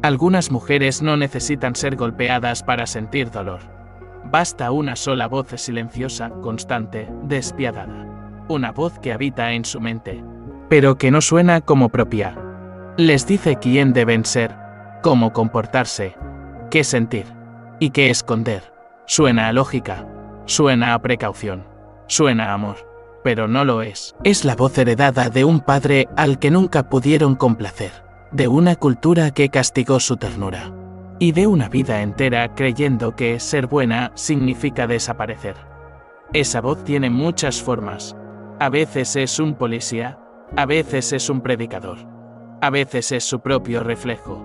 Algunas mujeres no necesitan ser golpeadas para sentir dolor. Basta una sola voz silenciosa, constante, despiadada. Una voz que habita en su mente, pero que no suena como propia. Les dice quién deben ser, cómo comportarse, qué sentir y qué esconder. Suena a lógica, suena a precaución, suena a amor, pero no lo es. Es la voz heredada de un padre al que nunca pudieron complacer, de una cultura que castigó su ternura, y de una vida entera creyendo que ser buena significa desaparecer. Esa voz tiene muchas formas. A veces es un policía, a veces es un predicador, a veces es su propio reflejo,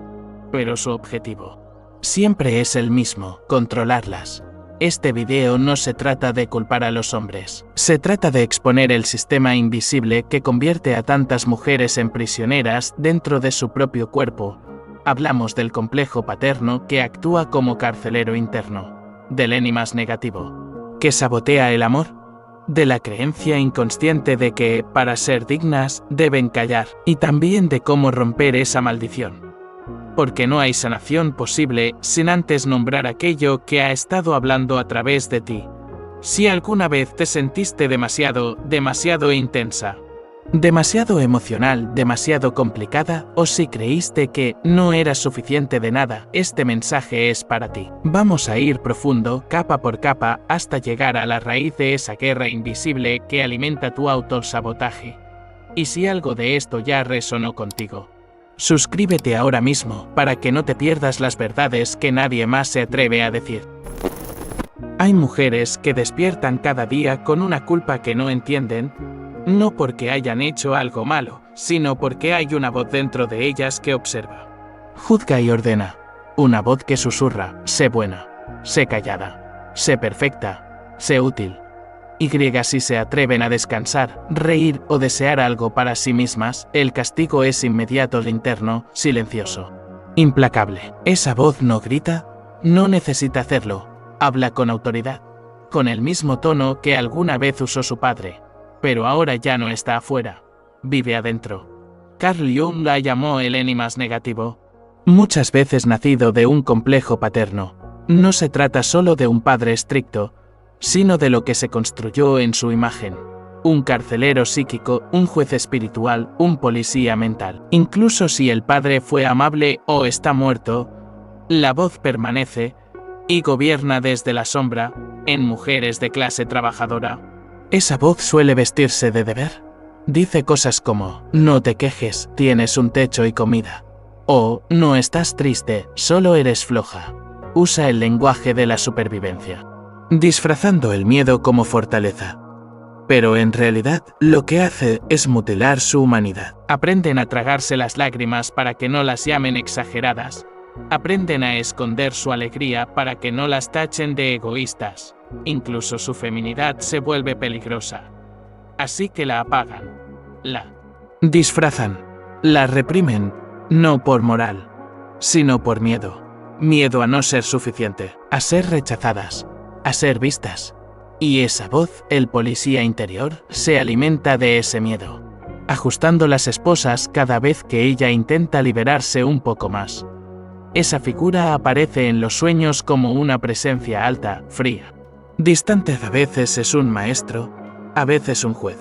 pero su objetivo siempre es el mismo: controlarlas. Este video no se trata de culpar a los hombres, se trata de exponer el sistema invisible que convierte a tantas mujeres en prisioneras dentro de su propio cuerpo. Hablamos del complejo paterno que actúa como carcelero interno, del énimas negativo, que sabotea el amor, de la creencia inconsciente de que, para ser dignas, deben callar, y también de cómo romper esa maldición. Porque no hay sanación posible sin antes nombrar aquello que ha estado hablando a través de ti. Si alguna vez te sentiste demasiado intensa, demasiado emocional, demasiado complicada, o si creíste que no eras suficiente de nada, este mensaje es para ti. Vamos a ir profundo, capa por capa, hasta llegar a la raíz de esa guerra invisible que alimenta tu autosabotaje. Y si algo de esto ya resonó contigo, suscríbete ahora mismo para que no te pierdas las verdades que nadie más se atreve a decir. Hay mujeres que despiertan cada día con una culpa que no entienden, no porque hayan hecho algo malo, sino porque hay una voz dentro de ellas que observa, juzga y ordena. Una voz que susurra: sé buena, sé callada, sé perfecta, sé útil. Y si se atreven a descansar, reír o desear algo para sí mismas, el castigo es inmediato, interno, silencioso, implacable. Esa voz no grita, no necesita hacerlo, habla con autoridad, con el mismo tono que alguna vez usó su padre, pero ahora ya no está afuera, vive adentro. Carl Jung la llamó el énimas negativo, muchas veces nacido de un complejo paterno. No se trata solo de un padre estricto, sino de lo que se construyó en su imagen. Un carcelero psíquico, un juez espiritual, un policía mental. Incluso si el padre fue amable o está muerto, la voz permanece y gobierna desde la sombra en mujeres de clase trabajadora. Esa voz suele vestirse de deber. Dice cosas como: no te quejes, tienes un techo y comida. O no estás triste, solo eres floja. Usa el lenguaje de la supervivencia, disfrazando el miedo como fortaleza. Pero en realidad, lo que hace es mutilar su humanidad. Aprenden a tragarse las lágrimas para que no las llamen exageradas. Aprenden a esconder su alegría para que no las tachen de egoístas. Incluso su feminidad se vuelve peligrosa. Así que la apagan, la disfrazan, la reprimen, no por moral, sino por miedo. Miedo a no ser suficiente, a ser rechazadas, a ser vistas. Y esa voz, el policía interior, se alimenta de ese miedo, ajustando las esposas cada vez que ella intenta liberarse un poco más. Esa figura aparece en los sueños como una presencia alta, fría, distante. A veces es un maestro, a veces un juez,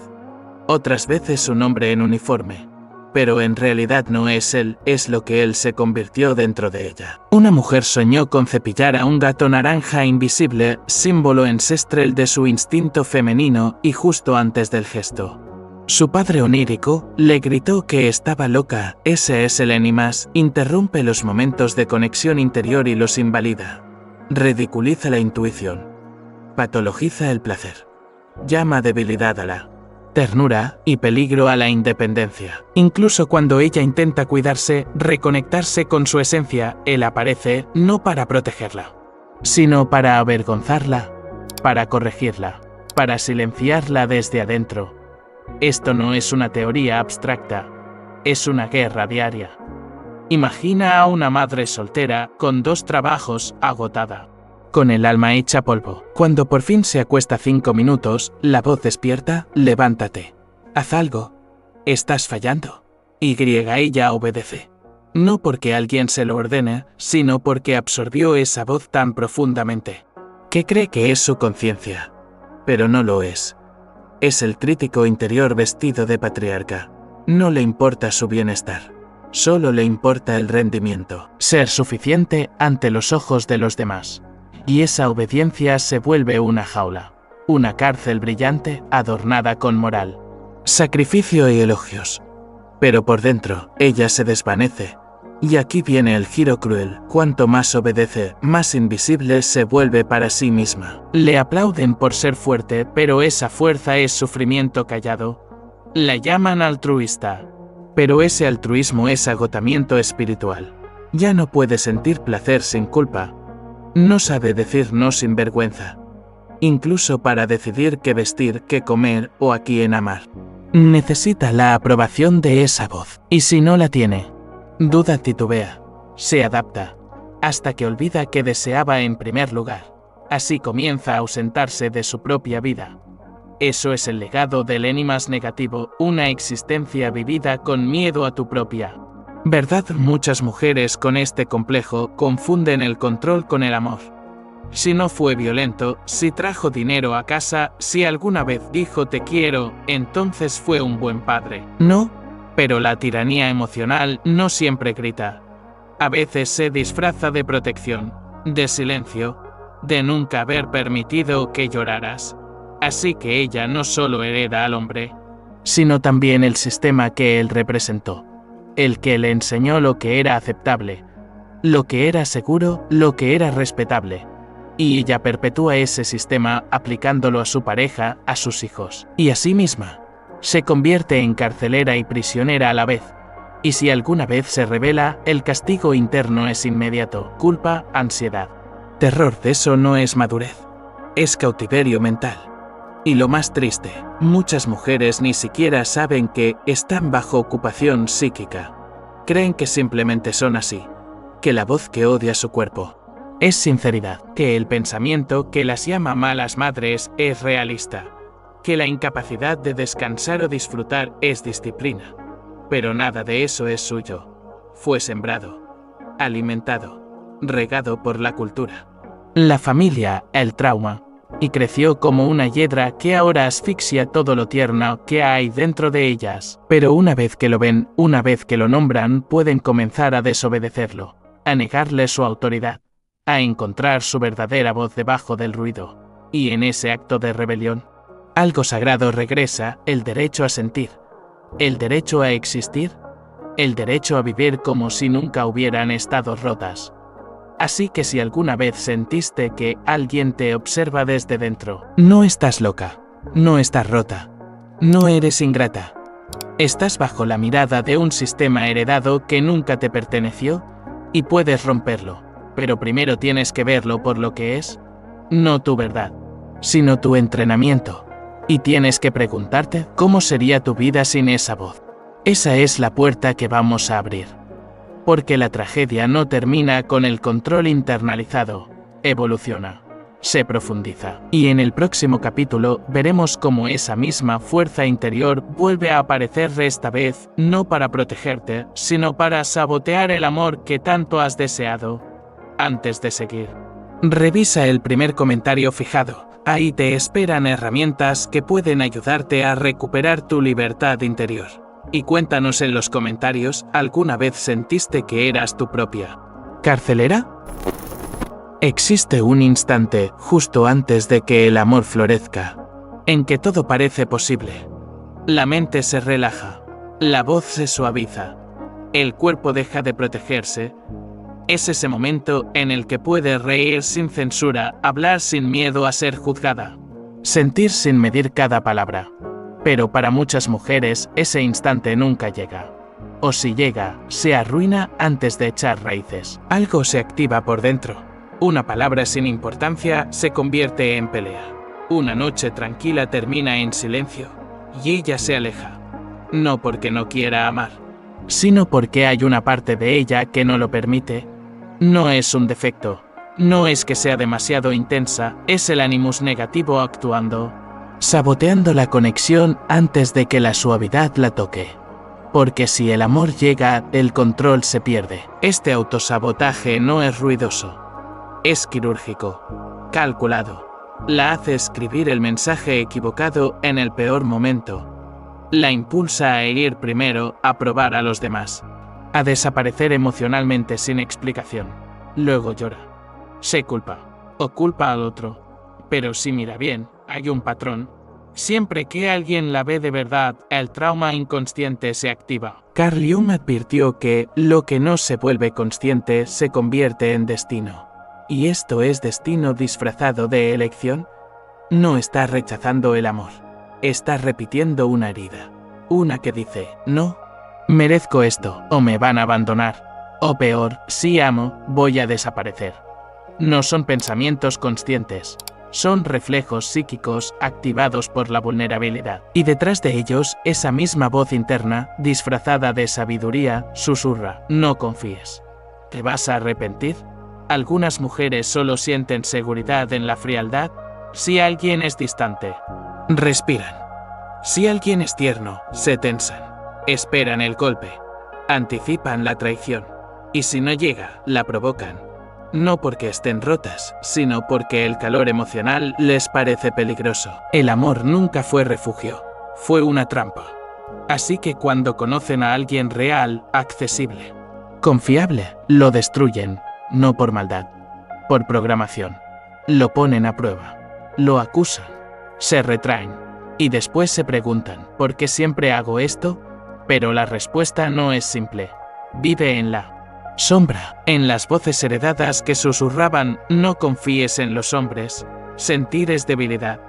otras veces un hombre en uniforme. Pero en realidad no es él, es lo que él se convirtió dentro de ella. Una mujer soñó con cepillar a un gato naranja invisible, símbolo ancestral de su instinto femenino, y justo antes del gesto, su padre onírico le gritó que estaba loca. Ese es el énimas, interrumpe los momentos de conexión interior y los invalida. Ridiculiza la intuición, patologiza el placer, llama debilidad a la ternura y peligro a la independencia. Incluso cuando ella intenta cuidarse, reconectarse con su esencia, él aparece no para protegerla, sino para avergonzarla, para corregirla, para silenciarla desde adentro. Esto no es una teoría abstracta, es una guerra diaria. Imagina a una madre soltera con 2 trabajos, agotada, con el alma hecha polvo. Cuando por fin se acuesta 5 minutos, la voz despierta: levántate, haz algo, estás fallando. Y ella obedece. No porque alguien se lo ordene, sino porque absorbió esa voz tan profundamente, que cree que es su conciencia. Pero no lo es. Es el crítico interior vestido de patriarca. No le importa su bienestar. Solo le importa el rendimiento. Ser suficiente ante los ojos de los demás. Y esa obediencia se vuelve una jaula. Una cárcel brillante adornada con moral, sacrificio y elogios. Pero por dentro, ella se desvanece. Y aquí viene el giro cruel. Cuanto más obedece, más invisible se vuelve para sí misma. Le aplauden por ser fuerte, pero esa fuerza es sufrimiento callado. La llaman altruista. Pero ese altruismo es agotamiento espiritual. Ya no puede sentir placer sin culpa. No sabe decir no sin vergüenza. Incluso para decidir qué vestir, qué comer o a quién amar. Necesita la aprobación de esa voz. Y si no la tiene, duda, titubea, se adapta, hasta que olvida que deseaba en primer lugar. Así comienza a ausentarse de su propia vida. Eso es el legado del Animas negativo, una existencia vivida con miedo a tu propia verdad. Muchas mujeres con este complejo confunden el control con el amor. Si no fue violento, si trajo dinero a casa, si alguna vez dijo te quiero, entonces fue un buen padre. No, pero la tiranía emocional no siempre grita. A veces se disfraza de protección, de silencio, de nunca haber permitido que lloraras. Así que ella no solo hereda al hombre, sino también el sistema que él representó, el que le enseñó lo que era aceptable, lo que era seguro, lo que era respetable. Y ella perpetúa ese sistema aplicándolo a su pareja, a sus hijos, y a sí misma. Se convierte en carcelera y prisionera a la vez. Y si alguna vez se revela, el castigo interno es inmediato, culpa, ansiedad. Terror. De eso no es madurez, es cautiverio mental. Y lo más triste, muchas mujeres ni siquiera saben que están bajo ocupación psíquica. Creen que simplemente son así, que la voz que odia su cuerpo es sinceridad, que el pensamiento que las llama malas madres es realista, que la incapacidad de descansar o disfrutar es disciplina. Pero nada de eso es suyo. Fue sembrado, alimentado, regado por la cultura, la familia, el trauma, y creció como una hiedra que ahora asfixia todo lo tierno que hay dentro de ellas. Pero una vez que lo ven, una vez que lo nombran, pueden comenzar a desobedecerlo, a negarle su autoridad, a encontrar su verdadera voz debajo del ruido. Y en ese acto de rebelión, algo sagrado regresa: el derecho a sentir, el derecho a existir, el derecho a vivir como si nunca hubieran estado rotas. Así que si alguna vez sentiste que alguien te observa desde dentro, no estás loca, no estás rota, no eres ingrata. Estás bajo la mirada de un sistema heredado que nunca te perteneció y puedes romperlo. Pero primero tienes que verlo por lo que es, no tu verdad, sino tu entrenamiento. Y tienes que preguntarte cómo sería tu vida sin esa voz. Esa es la puerta que vamos a abrir. Porque la tragedia no termina con el control internalizado, evoluciona, se profundiza. Y en el próximo capítulo veremos cómo esa misma fuerza interior vuelve a aparecer, esta vez no para protegerte, sino para sabotear el amor que tanto has deseado. Antes de seguir, revisa el primer comentario fijado. Ahí te esperan herramientas que pueden ayudarte a recuperar tu libertad interior. Y cuéntanos en los comentarios, ¿alguna vez sentiste que eras tu propia carcelera? Existe un instante, justo antes de que el amor florezca, en que todo parece posible. La mente se relaja, la voz se suaviza, el cuerpo deja de protegerse. Es ese momento en el que puedes reír sin censura, hablar sin miedo a ser juzgada, sentir sin medir cada palabra. Pero para muchas mujeres ese instante nunca llega. O si llega, se arruina antes de echar raíces. Algo se activa por dentro. Una palabra sin importancia se convierte en pelea. Una noche tranquila termina en silencio y ella se aleja. No porque no quiera amar, sino porque hay una parte de ella que no lo permite. No es un defecto, no es que sea demasiado intensa, es el Animus negativo actuando, saboteando la conexión antes de que la suavidad la toque. Porque si el amor llega, el control se pierde. Este autosabotaje no es ruidoso. Es quirúrgico, calculado. La hace escribir el mensaje equivocado en el peor momento. La impulsa a ir primero, a probar a los demás. A desaparecer emocionalmente sin explicación. Luego llora. Se culpa. O culpa al otro. Pero si mira bien, hay un patrón. Siempre que alguien la ve de verdad, el trauma inconsciente se activa. Carl Jung advirtió que lo que no se vuelve consciente se convierte en destino. ¿Y esto es destino disfrazado de elección? No estás rechazando el amor. Estás repitiendo una herida. Una que dice, no, merezco esto, o me van a abandonar. O peor, si amo, voy a desaparecer. No son pensamientos conscientes. Son reflejos psíquicos activados por la vulnerabilidad. Y detrás de ellos, esa misma voz interna, disfrazada de sabiduría, susurra, no confíes. ¿Te vas a arrepentir? Algunas mujeres solo sienten seguridad en la frialdad si alguien es distante. Respiran. Si alguien es tierno, se tensan. Esperan el golpe. Anticipan la traición. Y si no llega, la provocan. No porque estén rotas, sino porque el calor emocional les parece peligroso. El amor nunca fue refugio. Fue una trampa. Así que cuando conocen a alguien real, accesible, confiable, lo destruyen. No por maldad, por programación. Lo ponen a prueba, lo acusan, se retraen y después se preguntan, ¿por qué siempre hago esto? Pero la respuesta no es simple. Vive en la sombra, en las voces heredadas que susurraban, no confíes en los hombres, sentir es debilidad.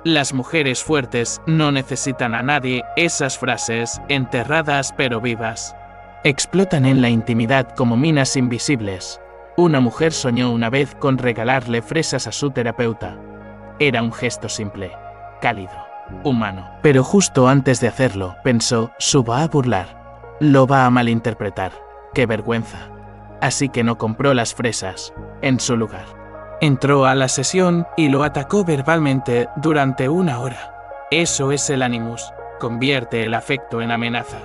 Las mujeres fuertes no necesitan a nadie, esas frases, enterradas pero vivas, explotan en la intimidad como minas invisibles. Una mujer soñó una vez con regalarle fresas a su terapeuta. Era un gesto simple, cálido, humano. Pero justo antes de hacerlo, pensó, su va a burlar. Lo va a malinterpretar. ¡Qué vergüenza! Así que no compró las fresas. En su lugar, entró a la sesión y lo atacó verbalmente durante 1 hora. Eso es el animus. Convierte el afecto en amenaza.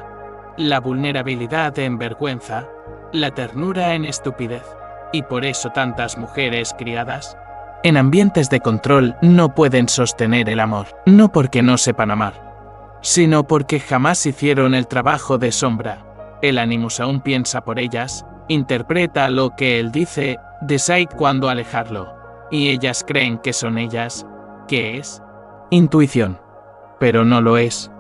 La vulnerabilidad en vergüenza. La ternura en estupidez. Y por eso tantas mujeres criadas en ambientes de control no pueden sostener el amor. No porque no sepan amar, sino porque jamás hicieron el trabajo de sombra. El animus aún piensa por ellas, interpreta lo que él dice, decide cuándo alejarlo. Y ellas creen que son ellas. ¿Qué es? Intuición. Pero no lo es.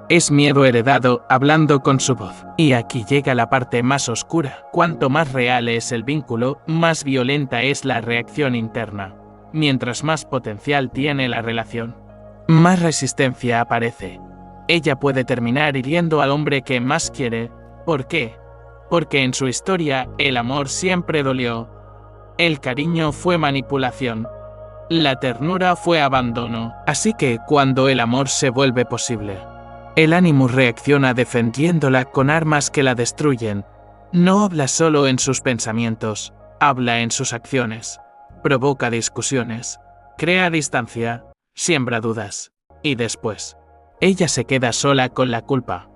Es miedo heredado hablando con su voz. Y aquí llega la parte más oscura. Cuanto más real es el vínculo, más violenta es la reacción interna. Mientras más potencial tiene la relación, más resistencia aparece. Ella puede terminar hiriendo al hombre que más quiere. ¿Por qué? Porque en su historia el amor siempre dolió. El cariño fue manipulación. La ternura fue abandono. Así que cuando el amor se vuelve posible, el animus reacciona defendiéndola con armas que la destruyen. No habla solo en sus pensamientos, habla en sus acciones. Provoca discusiones, crea distancia, siembra dudas. Y después, ella se queda sola con la culpa,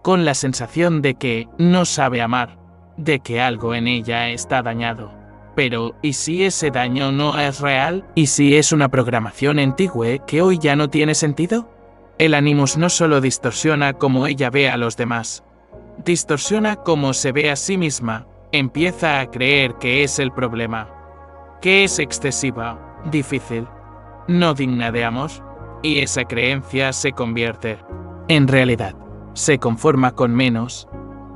con la sensación de que no sabe amar, de que algo en ella está dañado. Pero, ¿y si ese daño no es real? ¿Y si es una programación antigua que hoy ya no tiene sentido? El animus no solo distorsiona cómo ella ve a los demás, distorsiona cómo se ve a sí misma, empieza a creer que es el problema, que es excesiva, difícil, no digna de amor, y esa creencia se convierte en realidad. Se conforma con menos,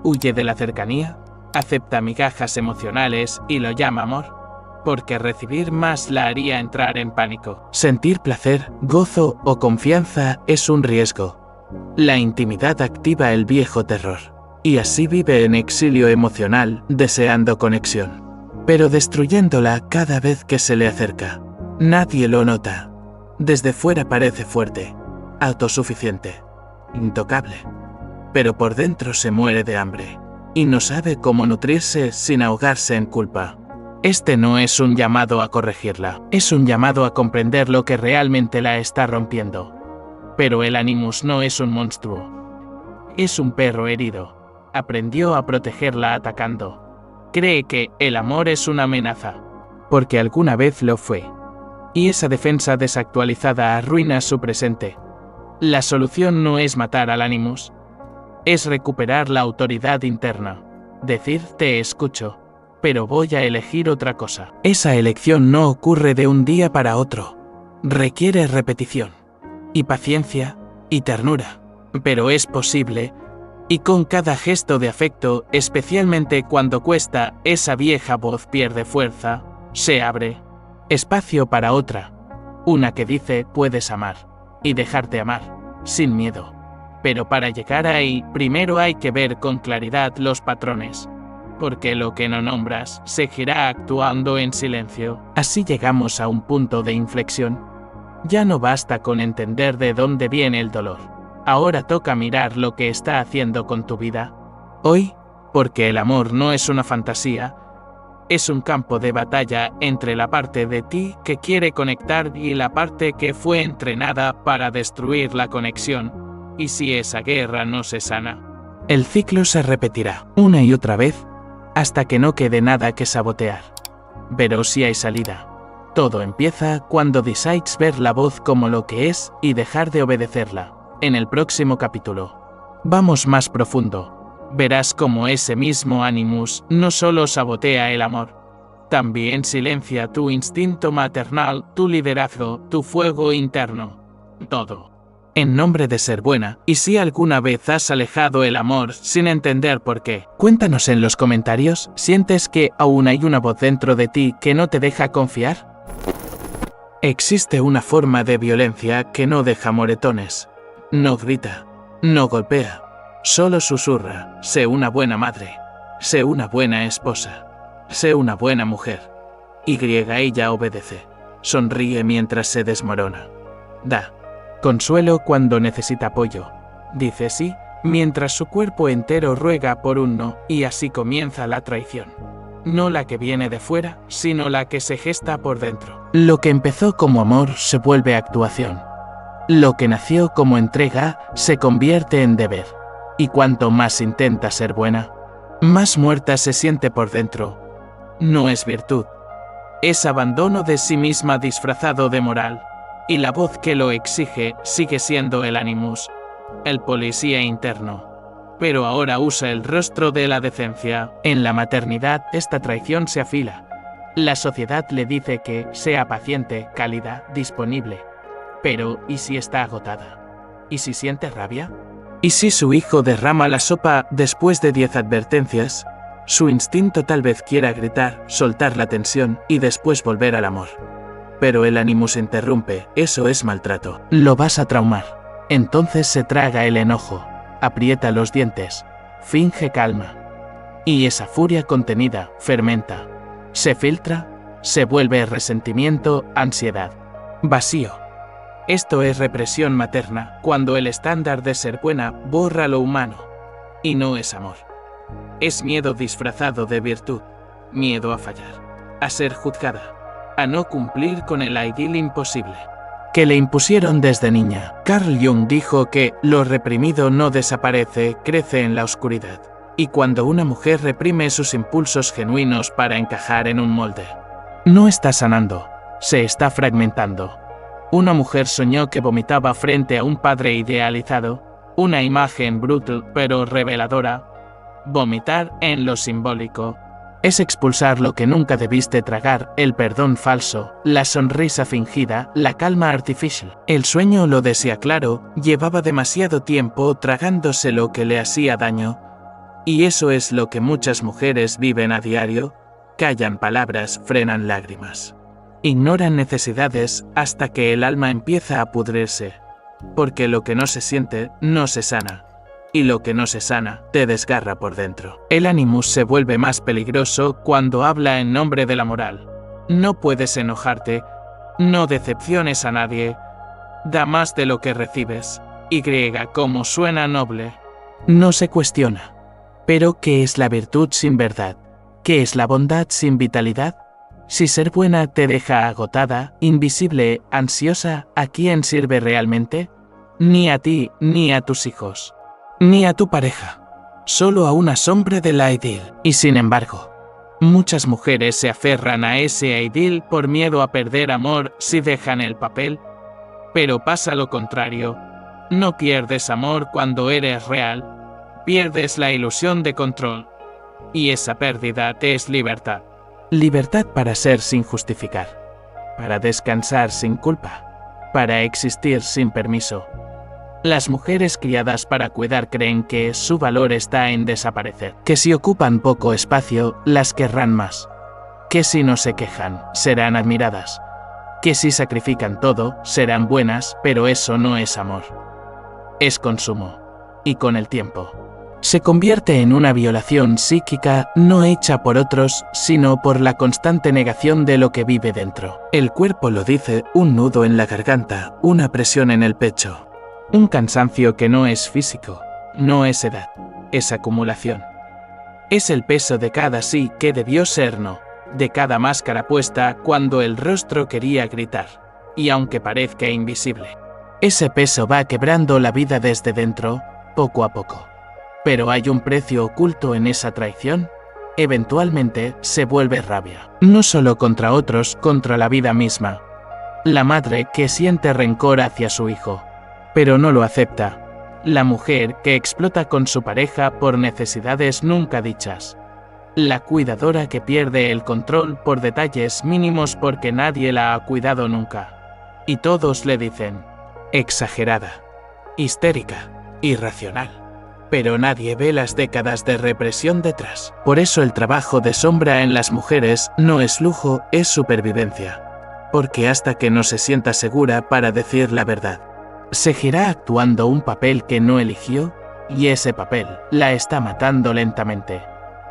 huye de la cercanía, acepta migajas emocionales y lo llama amor, porque recibir más la haría entrar en pánico. Sentir placer, gozo o confianza es un riesgo. La intimidad activa el viejo terror, y así vive en exilio emocional, deseando conexión, pero destruyéndola cada vez que se le acerca. Nadie lo nota. Desde fuera parece fuerte, autosuficiente, intocable, pero por dentro se muere de hambre, y no sabe cómo nutrirse sin ahogarse en culpa. Este no es un llamado a corregirla, es un llamado a comprender lo que realmente la está rompiendo. Pero el animus no es un monstruo. Es un perro herido. Aprendió a protegerla atacando. Cree que el amor es una amenaza, porque alguna vez lo fue. Y esa defensa desactualizada arruina su presente. La solución no es matar al Animus. Es recuperar la autoridad interna. Decir, te escucho, pero voy a elegir otra cosa. Esa elección no ocurre de un día para otro. Requiere repetición, y paciencia, y ternura. Pero es posible, y con cada gesto de afecto, especialmente cuando cuesta, esa vieja voz pierde fuerza, se abre espacio para otra. Una que dice, puedes amar, y dejarte amar, sin miedo. Pero para llegar ahí, primero hay que ver con claridad los patrones. Porque lo que no nombras, seguirá actuando en silencio. Así llegamos a un punto de inflexión. Ya no basta con entender de dónde viene el dolor. Ahora toca mirar lo que está haciendo con tu vida. Hoy, porque el amor no es una fantasía, es un campo de batalla entre la parte de ti que quiere conectar y la parte que fue entrenada para destruir la conexión. Y si esa guerra no se sana, el ciclo se repetirá una y otra vez hasta que no quede nada que sabotear. Pero si hay salida. Todo empieza cuando decides ver la voz como lo que es y dejar de obedecerla. En el próximo capítulo vamos más profundo. Verás cómo ese mismo Animus no solo sabotea el amor, también silencia tu instinto maternal, tu liderazgo, tu fuego interno. Todo. En nombre de ser buena, y si alguna vez has alejado el amor sin entender por qué. Cuéntanos en los comentarios, ¿sientes que aún hay una voz dentro de ti que no te deja confiar? Existe una forma de violencia que no deja moretones. No grita, no golpea, solo susurra, sé una buena madre, sé una buena esposa, sé una buena mujer. Y ella obedece, sonríe mientras se desmorona. Da consuelo cuando necesita apoyo. Dice sí, mientras su cuerpo entero ruega por un no, y así comienza la traición. No la que viene de fuera, sino la que se gesta por dentro. Lo que empezó como amor se vuelve actuación. Lo que nació como entrega se convierte en deber. Y cuanto más intenta ser buena, más muerta se siente por dentro. No es virtud. Es abandono de sí misma disfrazado de moral. Y la voz que lo exige sigue siendo el Animus, el policía interno. Pero ahora usa el rostro de la decencia. En la maternidad, esta traición se afila. La sociedad le dice que sea paciente, cálida, disponible. Pero, ¿y si está agotada? ¿Y si siente rabia? ¿Y si su hijo derrama la sopa después de 10 advertencias? Su instinto tal vez quiera gritar, soltar la tensión y después volver al amor. Pero el Animus interrumpe, eso es maltrato. Lo vas a traumar. Entonces se traga el enojo, aprieta los dientes, finge calma. Y esa furia contenida fermenta. Se filtra, se vuelve resentimiento, ansiedad, vacío. Esto es represión materna, cuando el estándar de ser buena borra lo humano. Y no es amor. Es miedo disfrazado de virtud. Miedo a fallar, a ser juzgada, a no cumplir con el ideal imposible que le impusieron desde niña. Carl Jung dijo que lo reprimido no desaparece, crece en la oscuridad. Y cuando una mujer reprime sus impulsos genuinos para encajar en un molde, no está sanando, se está fragmentando. Una mujer soñó que vomitaba frente a un padre idealizado, una imagen brutal pero reveladora. Vomitar en lo simbólico es expulsar lo que nunca debiste tragar, el perdón falso, la sonrisa fingida, la calma artificial. El sueño lo decía claro, llevaba demasiado tiempo tragándose lo que le hacía daño. Y eso es lo que muchas mujeres viven a diario, callan palabras, frenan lágrimas. Ignoran necesidades hasta que el alma empieza a pudrirse. Porque lo que no se siente, no se sana. Y lo que no se sana, te desgarra por dentro. El Animus se vuelve más peligroso cuando habla en nombre de la moral. No puedes enojarte, no decepciones a nadie, da más de lo que recibes. Y como suena noble. No se cuestiona. Pero, ¿qué es la virtud sin verdad? ¿Qué es la bondad sin vitalidad? Si ser buena te deja agotada, invisible, ansiosa, ¿a quién sirve realmente? Ni a ti, ni a tus hijos. ni a tu pareja, solo a una sombra de la idil. Y sin embargo, muchas mujeres se aferran a ese idil por miedo a perder amor si dejan el papel. Pero pasa lo contrario. No pierdes amor cuando eres real, pierdes la ilusión de control. Y esa pérdida te es libertad. Libertad para ser sin justificar, para descansar sin culpa, para existir sin permiso. Las mujeres criadas para cuidar creen que su valor está en desaparecer, que si ocupan poco espacio, las querrán más, que si no se quejan, serán admiradas, que si sacrifican todo, serán buenas, pero eso no es amor. Es consumo. Y con el tiempo, se convierte en una violación psíquica no hecha por otros, sino por la constante negación de lo que vive dentro. El cuerpo lo dice, un nudo en la garganta, una presión en el pecho. Un cansancio que no es físico, no es edad, es acumulación. Es el peso de cada sí que debió ser no, de cada máscara puesta cuando el rostro quería gritar, y aunque parezca invisible. Ese peso va quebrando la vida desde dentro, poco a poco. Pero hay un precio oculto en esa traición. Eventualmente se vuelve rabia, no solo contra otros, contra la vida misma. La madre que siente rencor hacia su hijo, pero no lo acepta. La mujer que explota con su pareja por necesidades nunca dichas. La cuidadora que pierde el control por detalles mínimos porque nadie la ha cuidado nunca. Y todos le dicen, exagerada, histérica, irracional. Pero nadie ve las décadas de represión detrás. Por eso el trabajo de sombra en las mujeres no es lujo, es supervivencia. Porque hasta que no se sienta segura para decir la verdad, seguirá actuando un papel que no eligió, y ese papel la está matando lentamente,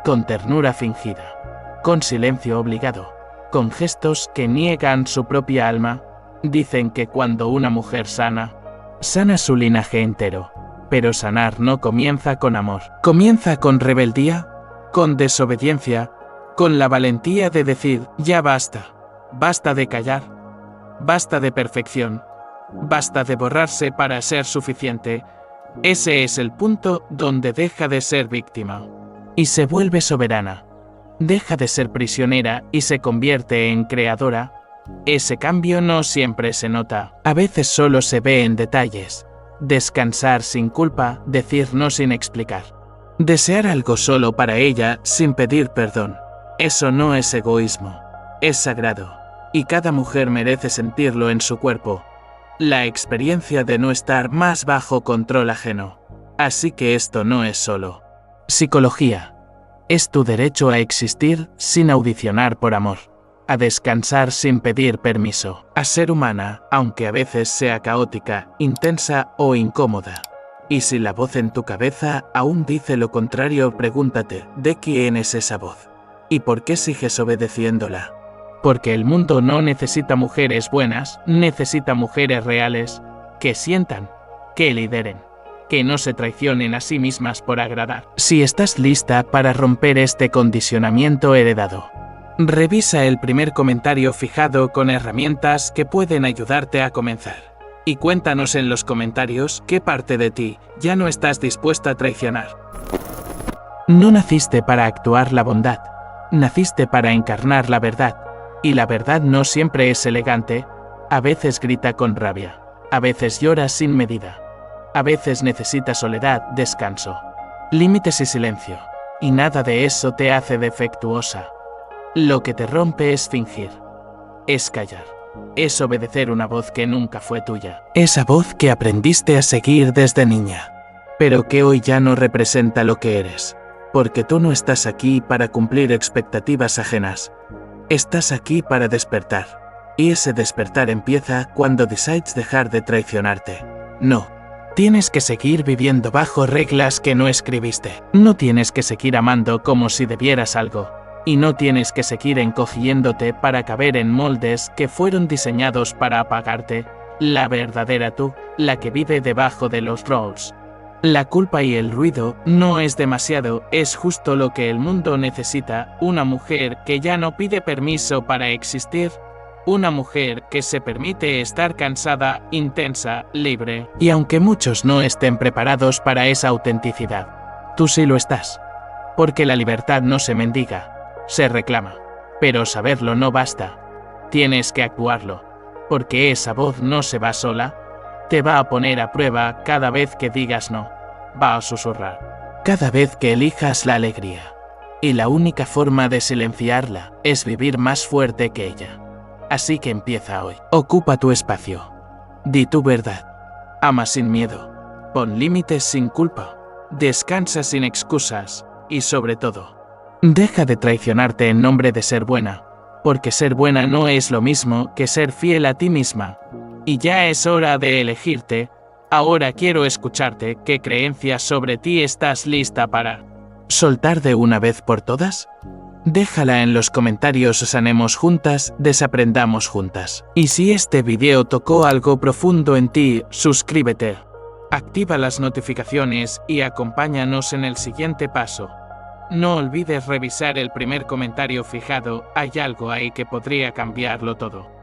con ternura fingida, con silencio obligado, con gestos que niegan su propia alma. Dicen que cuando una mujer sana su linaje entero. Pero sanar no comienza con amor. Comienza con rebeldía, con desobediencia, con la valentía de decir, ya basta. Basta de callar. Basta de perfección. Basta de borrarse para ser suficiente. Ese es el punto donde deja de ser víctima. Y se vuelve soberana. Deja de ser prisionera y se convierte en creadora. Ese cambio no siempre se nota. A veces solo se ve en detalles. Descansar sin culpa, decir no sin explicar. Desear algo solo para ella sin pedir perdón. Eso no es egoísmo, es sagrado. Y cada mujer merece sentirlo en su cuerpo. La experiencia de no estar más bajo control ajeno. Así que esto no es solo psicología. Es tu derecho a existir sin audicionar por amor. A descansar sin pedir permiso, a ser humana, aunque a veces sea caótica, intensa o incómoda. Y si la voz en tu cabeza aún dice lo contrario, pregúntate, ¿de quién es esa voz? ¿Y por qué sigues obedeciéndola? Porque el mundo no necesita mujeres buenas, necesita mujeres reales, que sientan, que lideren, que no se traicionen a sí mismas por agradar. Si estás lista para romper este condicionamiento heredado, revisa el primer comentario fijado con herramientas que pueden ayudarte a comenzar. Y cuéntanos en los comentarios qué parte de ti ya no estás dispuesta a traicionar. No naciste para actuar la bondad, naciste para encarnar la verdad. Y la verdad no siempre es elegante, a veces grita con rabia, a veces llora sin medida, a veces necesita soledad, descanso, límites y silencio. Y nada de eso te hace defectuosa. Lo que te rompe es fingir, es callar, es obedecer una voz que nunca fue tuya. Esa voz que aprendiste a seguir desde niña, pero que hoy ya no representa lo que eres. Porque tú no estás aquí para cumplir expectativas ajenas. Estás aquí para despertar. Y ese despertar empieza cuando decides dejar de traicionarte. No. Tienes que seguir viviendo bajo reglas que no escribiste. No tienes que seguir amando como si debieras algo. Y no tienes que seguir encogiéndote para caber en moldes que fueron diseñados para apagarte. La verdadera tú, la que vive debajo de los roles. La culpa y el ruido no es demasiado, es justo lo que el mundo necesita. Una mujer que ya no pide permiso para existir. Una mujer que se permite estar cansada, intensa, libre. Y aunque muchos no estén preparados para esa autenticidad, tú sí lo estás. Porque la libertad no se mendiga, se reclama. Pero saberlo no basta. Tienes que actuarlo. Porque esa voz no se va sola. Te va a poner a prueba cada vez que digas no. Va a susurrar. Cada vez que elijas la alegría. Y la única forma de silenciarla es vivir más fuerte que ella. Así que empieza hoy. Ocupa tu espacio. Di tu verdad. Ama sin miedo. Pon límites sin culpa. Descansa sin excusas. Y sobre todo, deja de traicionarte en nombre de ser buena. Porque ser buena no es lo mismo que ser fiel a ti misma. Y ya es hora de elegirte. Ahora quiero escucharte. ¿Qué creencias sobre ti estás lista para soltar de una vez por todas? Déjala en los comentarios, sanemos juntas, desaprendamos juntas. Y si este video tocó algo profundo en ti, suscríbete. Activa las notificaciones y acompáñanos en el siguiente paso. No olvides revisar el primer comentario fijado, hay algo ahí que podría cambiarlo todo.